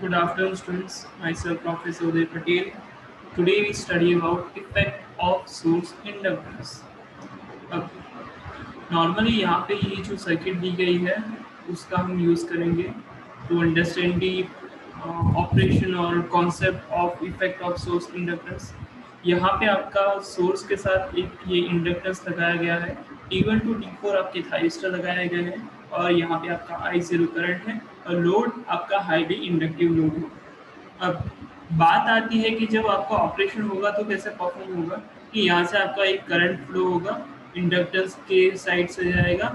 Good afternoon, students. Myself, Professor Uday Patel. Today we study about effect of source inductance. अब normally यहाँ पे ये जो circuit दी गई है उसका हम यूज़ करेंगे टू अंडरस्टैंड दी ऑपरेशन और concept of effect of source inductance. यहाँ पे आपका सोर्स के साथ एक ये इंडक्टेंस लगाया गया है। T1 टू T4 आपके थाइस्टर लगाए गए हैं और यहाँ पे आपका I0 करंट है और लोड आपका हाईली इंडक्टिव लोड है। अब बात आती है कि जब आपका ऑपरेशन होगा तो कैसे परफॉर्म होगा कि यहाँ से आपका एक करंट फ्लो होगा, इंडक्टर्स के साइड से जाएगा।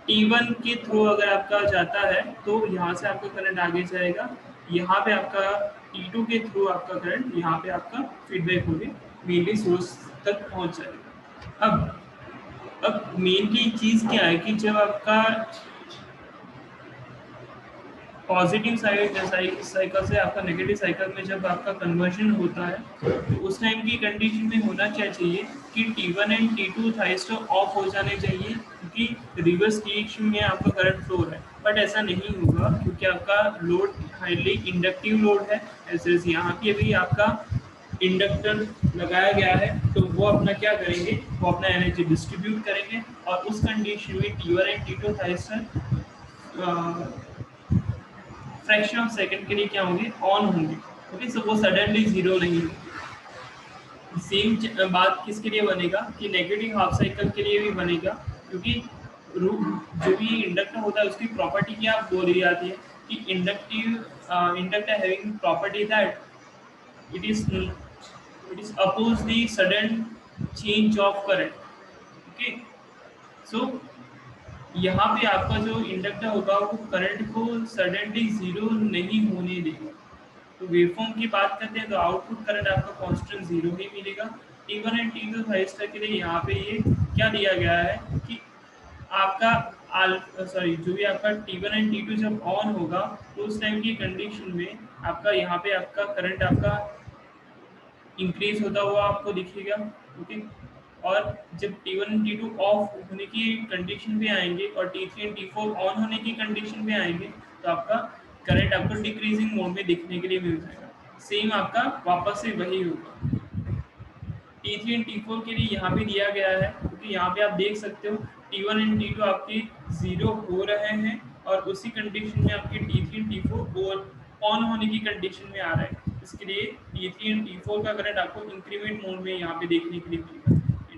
T1 के थ्रू अगर आपका जाता है तो यहाँ से आपका करंट आगे जाएगा, यहाँ पे आपका T2 के थ्रू आपका करंट यहाँ पे आपका फीडबैक होगी, मेनली सोर्स तक पहुँच जाएगा। अब मेनली चीज़ क्या है कि जब आपका पॉजिटिव साइड साइकिल से आपका नेगेटिव साइकिल में जब आपका कन्वर्जन होता है तो उस टाइम की कंडीशन में होना क्या चाहिए कि T1 and T2 thyristor of हो जाने चाहिए क्योंकि रिवर्स डायरेक्शन में आपका करंट फ्लो है। बट ऐसा नहीं होगा क्योंकि आपका लोड हाईली इंडक्टिव लोड है। ऐसे यहाँ पे भी आपका इंडक्टर लगाया गया है तो वो अपना क्या करेंगे, वो अपना एनर्जी डिस्ट्रीब्यूट करेंगे और उस कंडीशन में T1 and T2 thyristor fraction of second के लिए क्या होंगे, ऑन होंगे। ओके, सो वो सडनली जीरो नहीं होंगे। सेम बात किसके लिए बनेगा कि नेगेटिव हाफ साइकिल के लिए भी बनेगा क्योंकि जो भी इंडक्टर होता है उसकी प्रॉपर्टी क्या बोली जाती है कि inductor having property that it is oppose the sudden change of current. Okay, so यहाँ पे आपका जो इंडक्टर होगा वो करंट को सडनली जीरो नहीं होने देगा। तो वेवफॉर्म की बात करते हैं तो आउटपुट करंट आपका कांस्टेंट जीरो ही मिलेगा। T1 एंड T2 थाइस्टर के लिए यहाँ पे ये क्या दिया गया है कि आपका जो भी आपका T1 एंड T2 जब ऑन होगा तो उस टाइम की कंडीशन में आपका यहाँ पे आपका करंट आपका इंक्रीज होता हुआ आपको दिखेगा। ओके, और जब T1 एंड T2 ऑफ होने की कंडीशन पे आएंगे और T3 एंड T4 ऑन होने की कंडीशन पे आएंगे तो आपका करंट आपको डिक्रीजिंग मोड में दिखने के लिए मिल जाएगा। सेम आपका वापस से वही होगा। T3 एंड T4 के लिए यहाँ पे दिया गया है क्योंकि यहाँ पे आप देख सकते हो T1 एंड T2 आपके जीरो हो रहे हैं और उसी कंडीशन में आपके T3 एंड T4 ऑन होने की कंडीशन में आ रहा है। इसके लिए T3 एंड T4 का करंट आपको इंक्रीमेंट मोड में यहाँ पे देखने के लिए मिलेगा।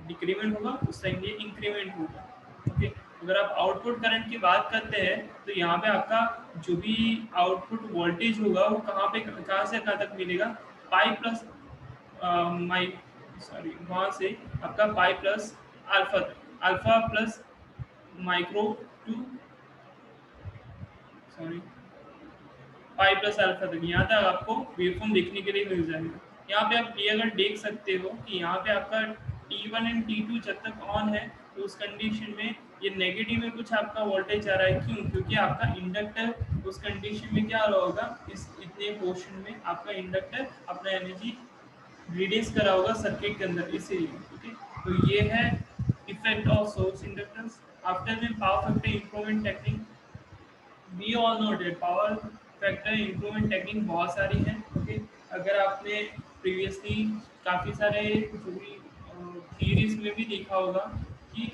डिक्रीमेंट होगा उस टाइम ये इंक्रीमेंट होगा। ओके, अगर आप आउटपुट करंट की बात करते हैं तो यहाँ पे आपका जो भी आउटपुट वोल्टेज होगा वो कहाँ से कहाँ तक मिलेगा, पाई प्लस वहाँ से आपका पाई प्लस अल्फा तक, alpha plus micro to pi plus alpha तक, यहाँ तक आपको वेवफॉर्म देखने के लिए मिल जाएगा। यहाँ पे आप क्लियर देख सकते हो कि यहाँ पे आपका T1 एंड T2 जब तक ऑन है तो उस कंडीशन में ये नेगेटिव में कुछ आपका वोल्टेज आ रहा है। क्यों? क्योंकि आपका इंडक्टर उस कंडीशन में क्या रहा होगा, इस इतने पोर्शन में आपका इंडक्टर अपना एनर्जी रिलीज करा होगा सर्किट के अंदर, इसीलिए। ओके, तो ये है effect of source inductance. After में power factor improvement technique, we all know that power factor improvement technique बहुत सारी है। ओके, अगर आपने प्रीवियसली काफ़ी सारे जो भी थियरीज में भी देखा होगा कि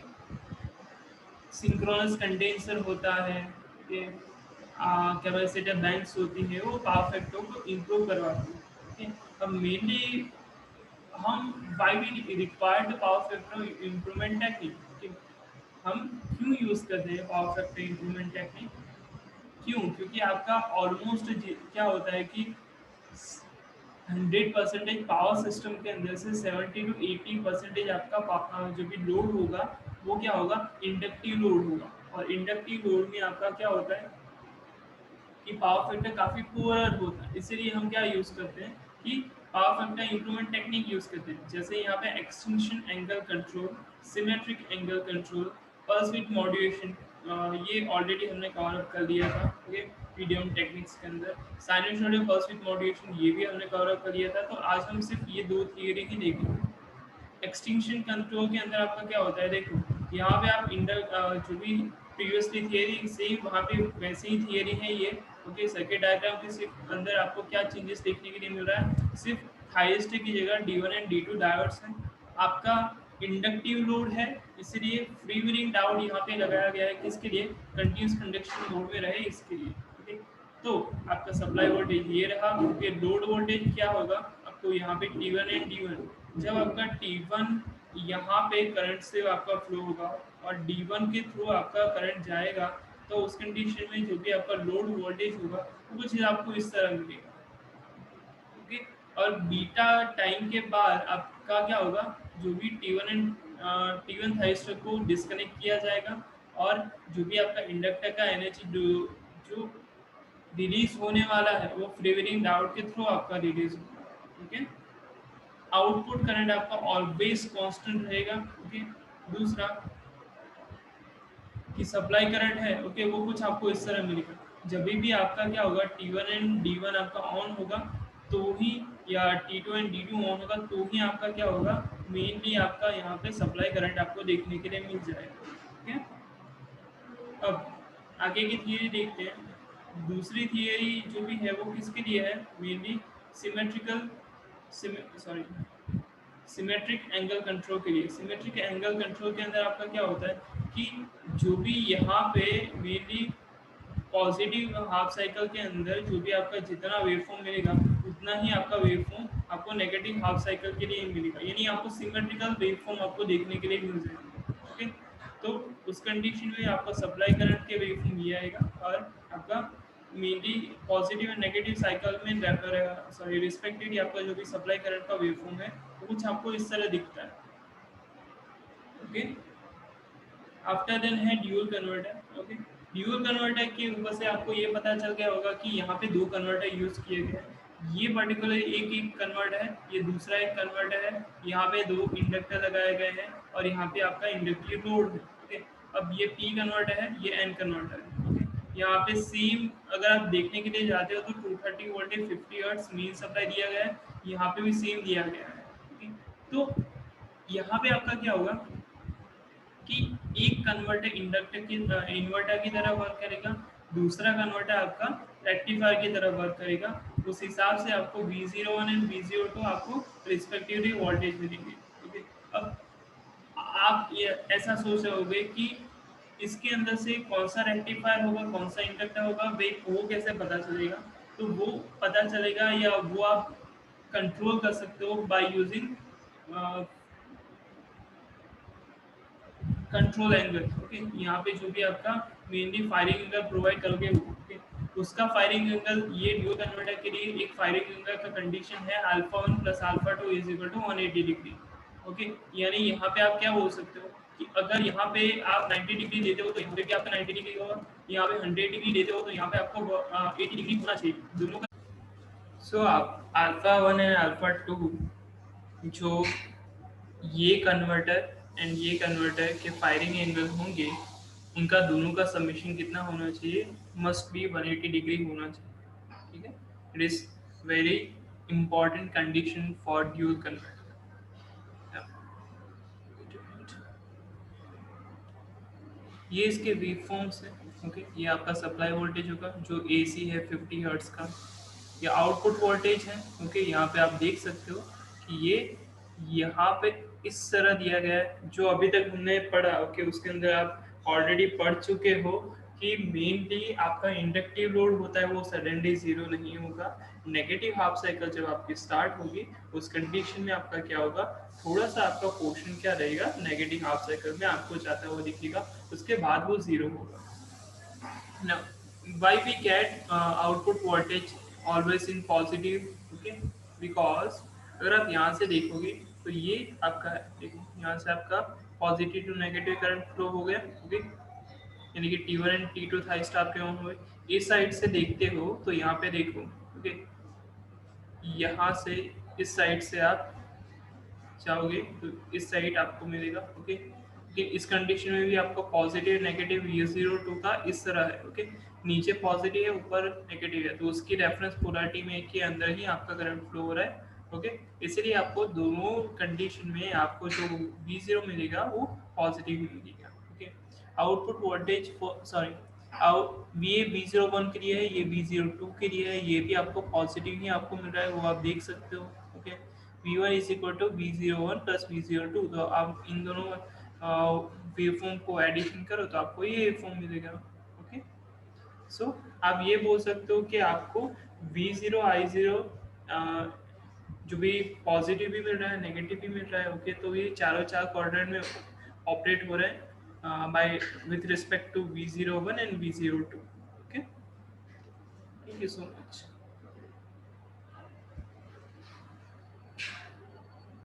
सिंक्रोनस कंडेंसर होता है, कैपेसिटर बैंक्स होती है, वो पावर फैक्टर को इम्प्रूव करवाती है। ओके, अब मेनली हम why we required power factor improvement technique, हम क्यों यूज़ करते हैं पावर फैक्टर इम्प्रूवमेंट टेक्निक? क्यों? क्योंकि आपका ऑलमोस्ट क्या होता है कि 100% पावर सिस्टम के अंदर से 70 to 80% आपका जो भी लोड होगा वो क्या होगा, इंडक्टिव लोड होगा। और इंडक्टिव लोड में आपका क्या होता है कि पावर फैक्टर काफ़ी पुअर होता है। इसीलिए हम क्या यूज़ करते हैं कि power factor improvement technique use करते हैं। जैसे यहाँ पे extension angle control, symmetric angle control, pulse width modulation, ये ऑलरेडी हमने कवर अप कर दिया था। ओके, पीडीएम टेक्निक्स के अंदर साइनसॉइडल पल्स विड्थ मॉड्यूलेशन ये भी हमने कवर अप कर दिया था। तो आज हम सिर्फ ये दो थियरी ही देखेंगे। एक्सटिंक्शन कंट्रोल के अंदर आपका क्या होता है, देखो यहाँ पे आप जो भी प्रीवियसली थियरी सेम वहाँ पे वैसे ही थियरी है ये, ओके, सर्किट डायग्राम के सिर्फ अंदर आपको क्या चेंजेस देखने के लिए मिल रहा है, सिर्फ थायरिस्टर की जगह D1 एंड D2 डायोड्स हैं। आपका इंडक्टिव लोड है, इसलिए फ्री व्हीलिंग डायोड यहाँ पे लगाया गया है, किसके लिए, कंटिन्यूस कंडक्शन मोड में रहे इसके लिए। ओके, तो आपका सप्लाई वोल्टेज ये रहा। ओके, लोड वोल्टेज क्या होगा आपको यहाँ पे T1 एंड D1, जब आपका T1 यहाँ पे करंट से आपका फ्लो होगा और D1 के थ्रू आपका करंट जाएगा, तो उस कंडीशन में जो भी आपका लोड वोल्टेज होगा वो कुछ आपको इस तरह मिलेगा। ओके, और बीटा टाइम के बाद आपका क्या होगा, जो भी T1 थाइस्टर को डिस्कनेक्ट किया जाएगा और जो भी आपका इंडक्टर का एनर्जी जो रिलीज होने वाला है वो फ्रीव्हीलिंग डायोड के थ्रू आपका रिलीज होगा। ओके, आउटपुट करंट आपका ऑलवेज कांस्टेंट रहेगा। ओके, दूसरा कि सप्लाई करंट है, ओके, वो कुछ आपको इस तरह मिलेगा। जब भी आपका क्या होगा, T1 एंड D1 आपका ऑन होगा तो ही, या T2 एंड D2 ऑन होगा तो ही आपका क्या होगा, मेनली आपका यहाँ पे सप्लाई करंट आपको देखने के लिए मिल जाएगा। ठीक है, अब आगे की थियरी देखते हैं। दूसरी थियरी जो भी है वो किसके लिए है, mainly symmetrical sorry symmetric angle control के लिए। सिमेट्रिक एंगल कंट्रोल के अंदर आपका क्या होता है कि जो भी यहाँ पे मेनली पॉजिटिव हाफ साइकिल के अंदर जो भी आपका जितना वेवफॉर्म मिलेगा उतना ही आपका वेवफॉर्म आपको नेगेटिव हाफ साइकिल के लिए मिलेगा, यानी आपको सिमेट्रिकल वेवफॉर्म आपको देखने के लिए मिल जाएगा। ओके, तो उस कंडीशन में आपका सप्लाई करंट के वेवफॉर्म ये आएगा और आपका mainly positive and negative cycle में सॉरी रिस्पेक्टिवली आपका जो भी सप्लाई करंट का वेवफॉर्म है वो कुछ आपको इस तरह दिखता है। ओके, आफ्टर देन है dual converter. Okay, dual converter के ऊपर से आपको ये पता चल गया होगा कि यहाँ पे दो कन्वर्टर यूज किए गए हैं। ये पर्टिकुलर एक कन्वर्टर है, ये दूसरा एक कन्वर्टर है, यहाँ पे दो इंडक्टर लगाए गए हैं और यहाँ पे आपका इंडक्टिव लोड है। ओके, अब ये P कन्वर्टर है, ये N कन्वर्टर है। ओके, यहाँ पे सेम अगर आप देखने के लिए जाते हो तो 230 वोल्टेज 50 हर्ट्ज मेन सप्लाई दिया गया है, यहाँ पे भी सेम दिया गया है। ओके, तो यहाँ पे आपका क्या होगा कि एक कन्वर्टर इंडक्टर की इन्वर्टर की तरह वर्क करेगा, दूसरा कन्वर्टर आपका रेक्टिफायर की तरह वर्क करेगा। उस हिसाब से आपको V01 एंड V02 आपको रिस्पेक्टिवली वोल्टेज मिलेंगे। ठीक है, अब आप ये ऐसा सोच रहे होगे कि इसके अंदर से कौन सा रेक्टिफायर होगा कौन सा इंडक्टर होगा, वे वो कैसे पता चलेगा, तो वो पता चलेगा या वो आप कंट्रोल कर सकते हो by using control angle. Okay, यहाँ पे जो भी आपका मेनली फायरिंग एंगल प्रोवाइड करोगे, ओके, उसका फायरिंग एंगल ये ड्यूल कन्वर्टर के लिए एक फायरिंग एंगल का कंडीशन है α1 plus α2 is equal to 180 degree. Okay, यानी यहाँ पे आप क्या बोल सकते हो कि अगर यहाँ पे आप 90 डिग्री देते हो तो यहाँ पे भी आपका 90 डिग्री होगा, यहाँ पे 100 डिग्री देते हो तो यहाँ पे आपको 80 डिग्री होना चाहिए दोनों का। सो आप α1 एंड α2 जो ये कन्वर्टर एंड ये कन्वर्टर के फायरिंग एंगल होंगे, उनका दोनों का समेशन कितना होना चाहिए, मस्ट बी 180 डिग्री होना चाहिए। ठीक है, it is very important condition for dual converter. ये इसके वेवफॉर्म्स है। ओके, ये आपका सप्लाई वोल्टेज होगा जो AC है 50 हर्ट्ज का, ये आउटपुट वोल्टेज है। ओके, यहाँ पे आप देख सकते हो कि ये यहाँ पे इस तरह दिया गया है जो अभी तक हमने पढ़ा। ओके, उसके अंदर आप ऑलरेडी पढ़ चुके हो कि मेनली आपका इंडक्टिव लोड होता है वो सडनली जीरो नहीं होगा। नेगेटिव हाफ साइकिल जब आपकी स्टार्ट होगी उस कंडीशन में आपका क्या होगा, थोड़ा सा आपका पोर्शन क्या रहेगा, नेगेटिव हाफ साइकिल में आपको जाता हुआ दिखेगा, उसके बाद वो जीरो होगा। Now, why we get output voltage always in positive? Okay, because अगर आप यहाँ से देखोगे तो ये आपका है, देखो यहाँ से आपका positive to negative current flow हो गया। ओके, यानी कि T1 एंड T2 था स्टार के ऑन हुए। इस साइड से देखते हो तो यहाँ पे देखो, ओके, यहाँ से इस साइड से आप चाहोगे तो इस साइड आपको मिलेगा। ओके, कि इस कंडीशन में भी आपको पॉजिटिव नेगेटिव U02 का इस तरह है। ओके, नीचे पॉजिटिव है ऊपर नेगेटिव है, तो उसकी रेफरेंस पोलैरिटी में के अंदर ही आपका करंट फ्लो हो रहा है। ओके, इसलिए आपको दोनों कंडीशन में आपको जो V0 मिलेगा वो पॉजिटिव ही मिलेगा। ओके, आउटपुट वोल्टेज सॉरी ये V01 के लिए है, ये V02 के लिए है, ये भी आपको पॉजिटिव ही आपको मिल रहा है, वो आप देख सकते हो। Okay, V1 is equal to V01 plus V02, तो आप इन दोनों वेव फॉर्म को एडिशन करो तो आपको ये फॉर्म मिलेगा। ओके, सो आप ये बोल सकते हो कि आपको V0 I0 जो भी पॉजिटिव भी मिल रहा है, नेगेटिव भी मिल रहा है। ओके, तो ये चारों चार क्वाड्रेंट में ऑपरेट हो रहे हैं by with respect to V01 and V02। Okay, thank you so much.